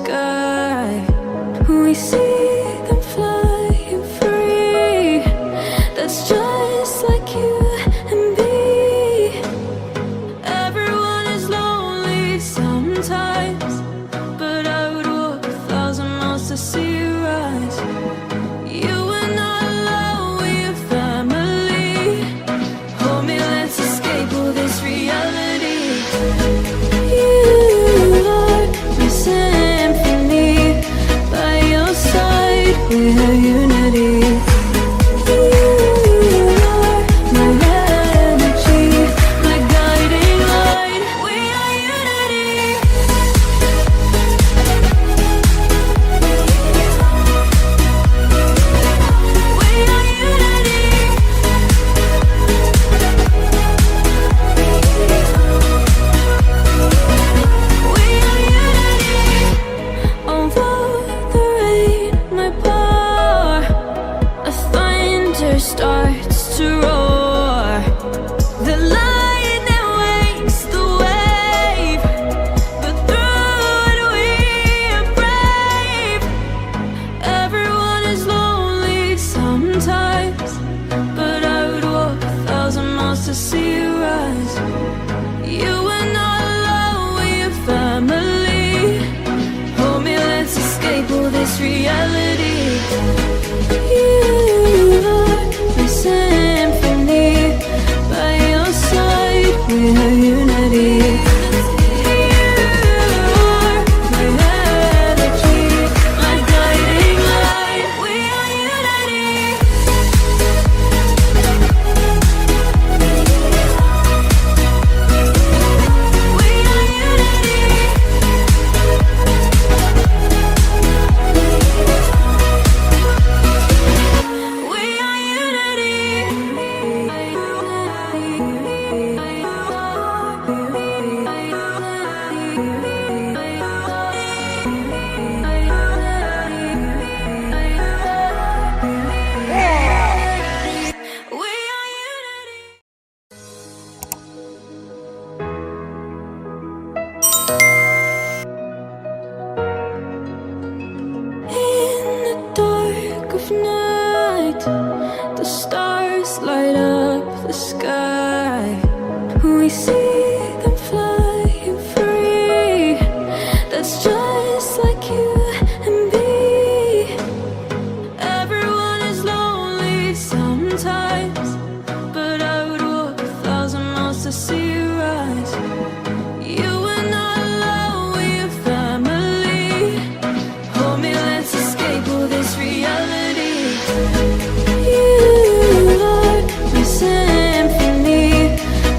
sky. We see them flying free. That's just like you and me. Everyone is lonely sometimes, but I would walk 1,000 miles to see you rise. You are not alone, we're family. Hold me, let's escape all this reality. You are my symphony. By your side, we have unity. You are my energy, my guiding light. We are unity. We are unity. We are unity. Over the rain, my power, a thunder starts to roar. The lightning wakes the wave, but through it we are brave. Everyone is lonely sometimes, but I would walk 1,000 miles to see you rise. You are not alone, we are family. Hold me, let's escape all this reality. You are my symphony. By your side, we have unity. You are my energy, my guiding light. We are unity. We are unity. We are in the dark of night, the stars light up the sky. We see them flying free. That's just like you and me. Everyone is lonely sometimes, but I would walk 1,000 miles to see you rise. You are not alone, we are family. Hold me, let's escape all this reality. You are my symphony.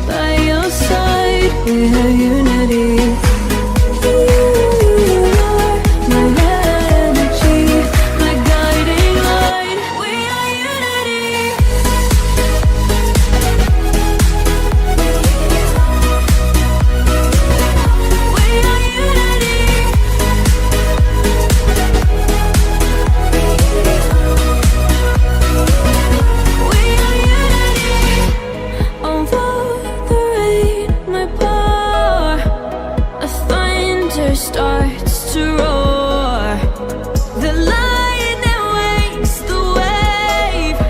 By your side, we have unity. You are my energy, my guiding light. We are unity. We are unity. We are unity. Over the rain, my power, a thunder starts to roar. The lightning wakes the wave,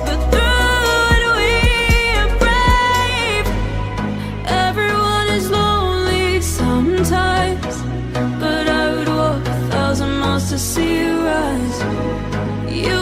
but through it we are brave. Everyone is lonely sometimes, but I would walk 1,000 miles to see you rise. You